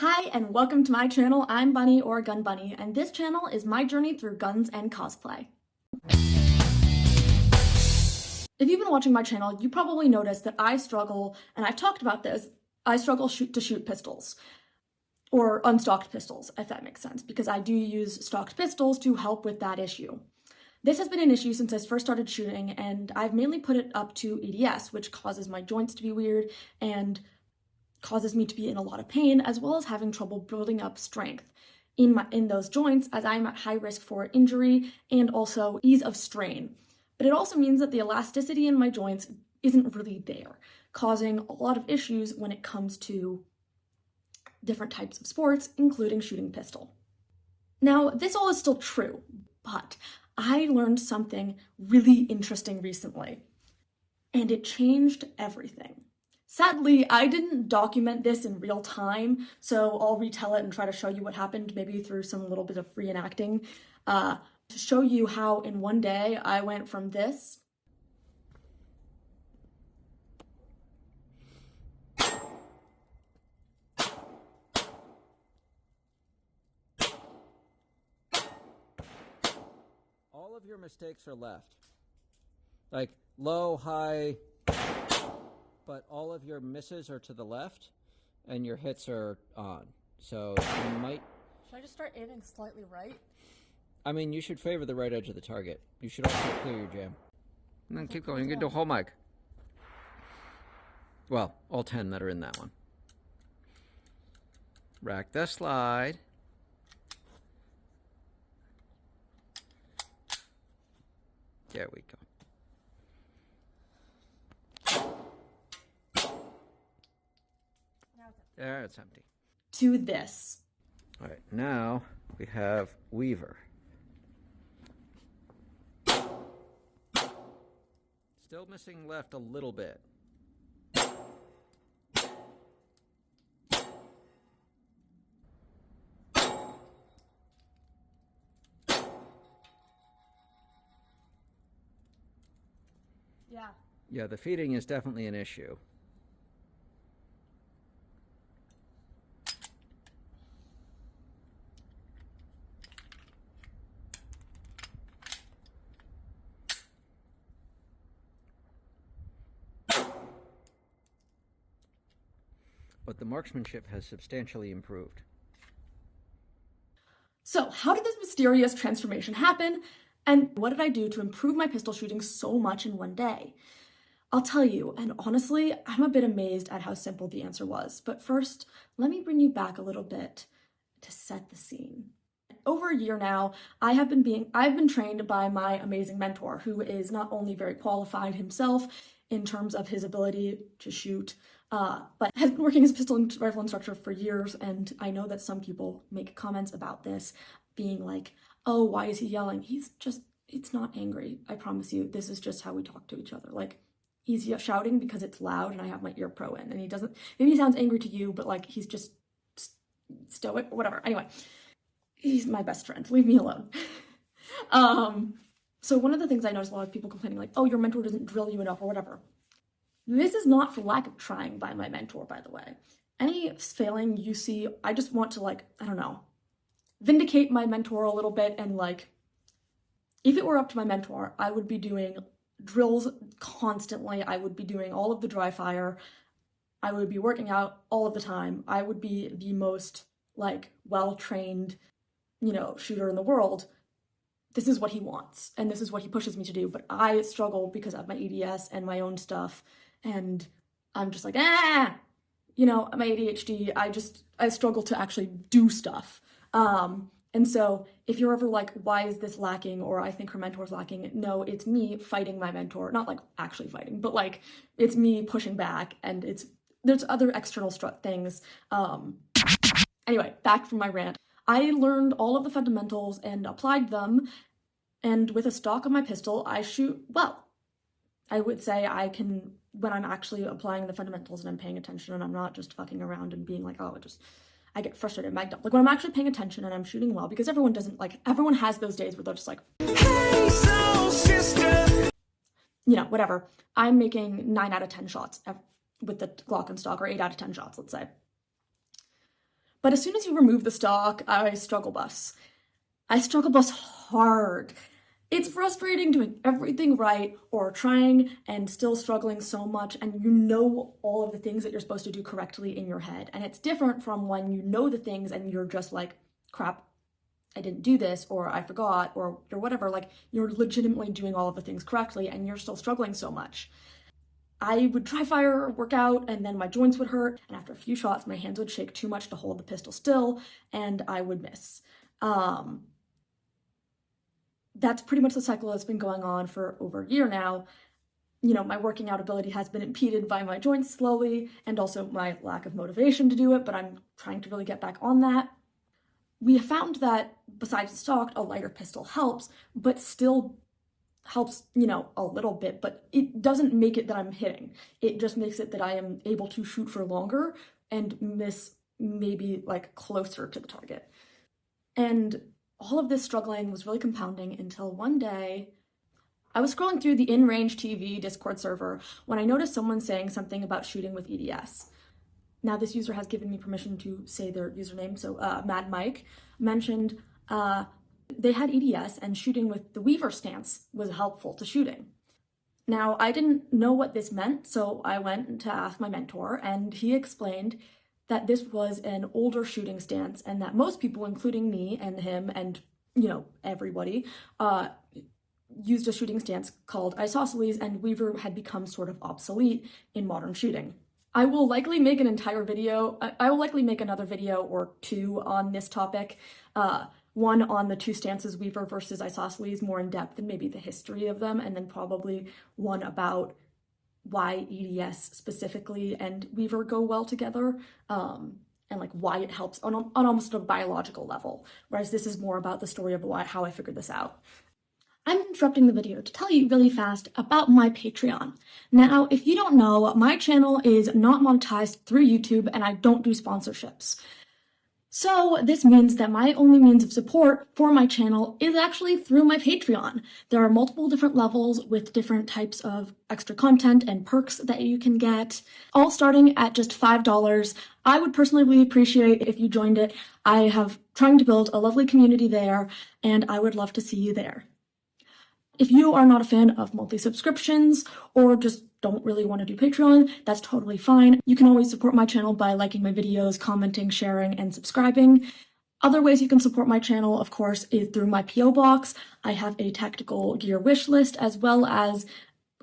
Hi and welcome to my channel. I'm Bunny or Gun Bunny, and this channel is my journey through guns and cosplay. If you've been watching my channel, you probably noticed that I struggle, and I've talked about this, I struggle to shoot pistols. Or unstocked pistols, if that makes sense, because I do use stocked pistols to help with that issue. This has been an issue since I first started shooting, and I've mainly put it up to EDS, which causes my joints to be weird and causes me to be in a lot of pain, as well as having trouble building up strength in those joints, as I'm at high risk for injury and also ease of strain. But it also means that the elasticity in my joints isn't really there, causing a lot of issues when it comes to different types of sports, including shooting pistol. Now, this all is still true, but I learned something really interesting recently, and it changed everything. Sadly, I didn't document this in real time, so I'll retell it and try to show you what happened, maybe through some little bit of reenacting, to show you how in one day I went from this all of your mistakes are left. Like low, high, but all of your misses are to the left and your hits are on. So you might... Should I just start aiming slightly right? I mean, you should favor the right edge of the target. You should also clear your jam. And then keep going. You can do a whole mic. Well, all 10 that are in that one. Rack the slide. There we go. There, it's empty. to this. All right, now we have Weaver. Still missing left a little bit. Yeah, the feeding is definitely an issue. But the marksmanship has substantially improved. So, how did this mysterious transformation happen? And what did I do to improve my pistol shooting so much in one day? I'll tell you, and honestly, I'm a bit amazed at how simple the answer was. But first, let me bring you back a little bit to set the scene. Over a year now, I've been trained by my amazing mentor, who is not only very qualified himself in terms of his ability to shoot, but has been working as a pistol and rifle instructor for years. And I know that some people make comments about this, being like, oh, why is he yelling? It's not angry. I promise you, this is just how we talk to each other. Like, he's shouting because it's loud and I have my ear pro in, and he doesn't, maybe he sounds angry to you, but like, he's just stoic or whatever. Anyway, he's my best friend. Leave me alone. So one of the things I noticed a lot of people complaining, like, oh, your mentor doesn't drill you enough or whatever. This is not for lack of trying by my mentor, by the way. Any failing you see, I just want to, like, I don't know, vindicate my mentor a little bit. And like, if it were up to my mentor, I would be doing drills constantly. I would be doing all of the dry fire. I would be working out all of the time. I would be the most like well-trained, shooter in the world. This is what he wants, and this is what he pushes me to do. But I struggle because of my EDS and my own stuff, and I'm just like, my ADHD, I struggle to actually do stuff. And so if you're ever like, why is this lacking? Or I think her mentor's lacking. No, it's me fighting my mentor. Not like actually fighting, but like it's me pushing back, and there's other external things. Anyway, back from my rant. I learned all of the fundamentals and applied them. And with a stock on my pistol, I shoot well. I would say I can, when I'm actually applying the fundamentals and I'm paying attention and I'm not just fucking around and being like, oh, I get frustrated and backed up. Like when I'm actually paying attention and I'm shooting well, because everyone has those days where they're just like, hey, soul sister. Whatever. I'm making 9 out of 10 shots with the Glock and stock, or 8 out of 10 shots, let's say. But as soon as you remove the stock, I struggle bus. I struggle bus hard. It's frustrating doing everything right or trying and still struggling so much, and you know all of the things that you're supposed to do correctly in your head. And it's different from when you know the things and you're just like, crap, I didn't do this, or I forgot, or whatever. Like, you're legitimately doing all of the things correctly and you're still struggling so much. I would dry fire, work out, and then my joints would hurt. And after a few shots, my hands would shake too much to hold the pistol still and I would miss. That's pretty much the cycle that's been going on for over a year now. You know, my working out ability has been impeded by my joints slowly and also my lack of motivation to do it, but I'm trying to really get back on that. We have found that besides the stock, a lighter pistol helps, but still helps, you know, a little bit, but it doesn't make it that I'm hitting. It just makes it that I am able to shoot for longer and miss maybe like closer to the target. And all of this struggling was really compounding until one day I was scrolling through the in-range TV Discord server when I noticed someone saying something about shooting with EDS. Now this user has given me permission to say their username, so Mad Mike mentioned they had EDS and shooting with the Weaver stance was helpful to shooting. Now I didn't know what this meant, so I went to ask my mentor and he explained that this was an older shooting stance and that most people, including me and him and, you know, everybody, used a shooting stance called isosceles, and Weaver had become sort of obsolete in modern shooting. I will likely make an entire video, I will likely make another video or two on this topic, one on the two stances, Weaver versus isosceles, more in depth and maybe the history of them, and then probably one about why EDS specifically and Weaver go well together, and like why it helps on almost a biological level, whereas this is more about the story of how I figured this out. I'm interrupting the video to tell you really fast about my Patreon. Now, if you don't know, my channel is not monetized through YouTube and I don't do sponsorships. So this means that my only means of support for my channel is actually through my Patreon. There are multiple different levels with different types of extra content and perks that you can get, all starting at just $5. I would personally really appreciate if you joined it. I have trying to build a lovely community there, and I would love to see you there. If you are not a fan of monthly subscriptions or just don't really want to do Patreon, that's totally fine. You can always support my channel by liking my videos, commenting, sharing, and subscribing. Other ways you can support my channel, of course, is through my P.O. box. I have a tactical gear wish list, as well as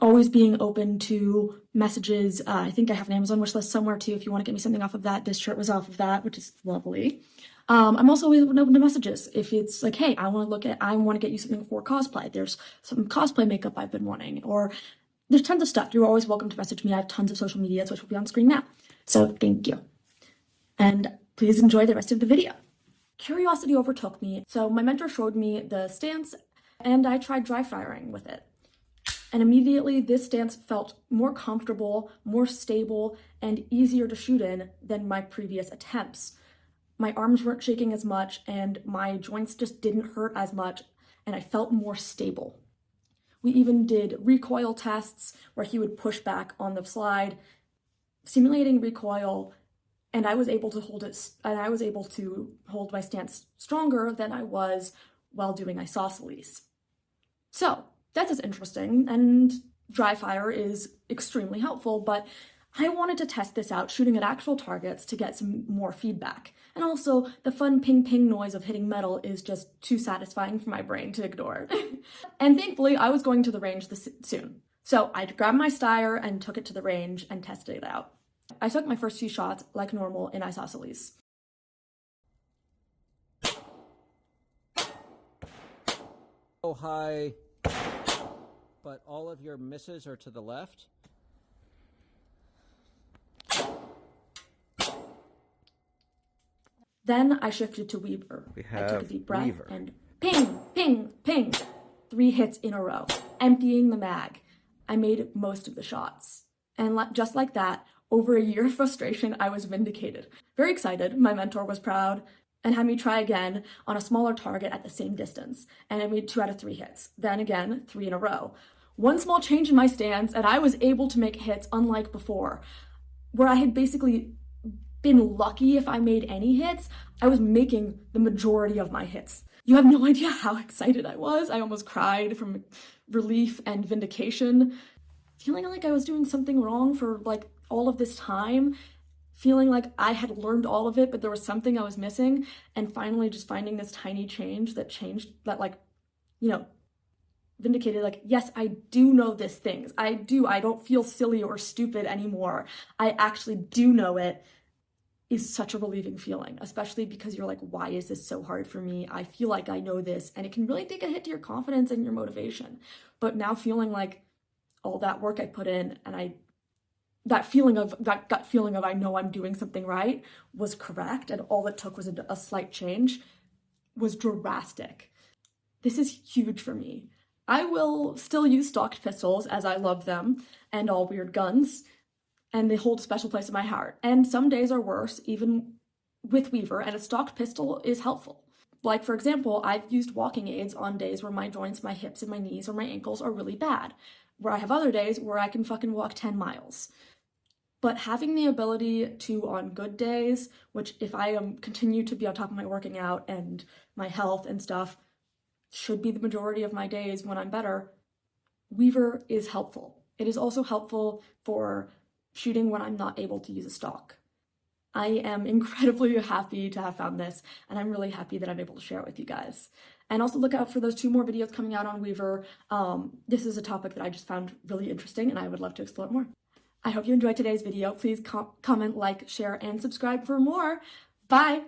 always being open to messages. I think I have an Amazon wish list somewhere too if you want to get me something off of that. This shirt was off of that, which is lovely. I'm also always open to messages. If it's like, hey, I want to get you something for cosplay. There's some cosplay makeup I've been wanting, or there's tons of stuff. You're always welcome to message me. I have tons of social medias, which will be on screen now. So thank you. And please enjoy the rest of the video. Curiosity overtook me. So my mentor showed me the stance and I tried dry firing with it. And immediately this stance felt more comfortable, more stable, and easier to shoot in than my previous attempts. My arms weren't shaking as much and my joints just didn't hurt as much, and I felt more stable. We even did recoil tests where he would push back on the slide, simulating recoil, and I was able to hold my stance stronger than I was while doing isosceles. So that's as interesting, and dry fire is extremely helpful, but I wanted to test this out shooting at actual targets to get some more feedback. And also, the fun ping-ping noise of hitting metal is just too satisfying for my brain to ignore. And thankfully, I was going to the range soon. So I grabbed my Steyr and took it to the range and tested it out. I took my first few shots like normal in isosceles. Oh, high, but all of your misses are to the left. Then I shifted to Weaver. I took a deep breath Weaver. And ping, ping, ping. 3 hits in a row, emptying the mag. I made most of the shots. And just like that, over a year of frustration, I was vindicated. Very excited, my mentor was proud, and had me try again on a smaller target at the same distance. And I made 2 out of 3 hits. Then again, 3 in a row. One small change in my stance, and I was able to make hits unlike before, where I had basically been lucky if I made any hits. I was making the majority of my hits. You have no idea how excited I was. I almost cried from relief and vindication, feeling like I was doing something wrong for like all of this time, feeling like I had learned all of it, but there was something I was missing, and finally just finding this tiny change that changed, that like, you know, vindicated, like, yes, I do know this things. I don't feel silly or stupid anymore. I actually do know it, is such a relieving feeling, especially because you're like, why is this so hard for me? I feel like I know this, and it can really take a hit to your confidence and your motivation. But now feeling like all that work I put in, and that gut feeling of I know I'm doing something right was correct, and all it took was a slight change, was drastic. This is huge for me. I will still use stocked pistols as I love them, and all weird guns, and they hold a special place in my heart. And some days are worse, even with Weaver, and a stocked pistol is helpful. Like, for example, I've used walking aids on days where my joints, my hips and my knees or my ankles are really bad, where I have other days where I can fucking walk 10 miles. But having the ability to, on good days, which if I continue to be on top of my working out and my health and stuff, should be the majority of my days when I'm better, Weaver is helpful. It is also helpful for shooting when I'm not able to use a stock. I am incredibly happy to have found this, and I'm really happy that I'm able to share it with you guys. And also look out for those 2 more videos coming out on Weaver. This is a topic that I just found really interesting, and I would love to explore more. I hope you enjoyed today's video. Please comment, like, share, and subscribe for more. Bye!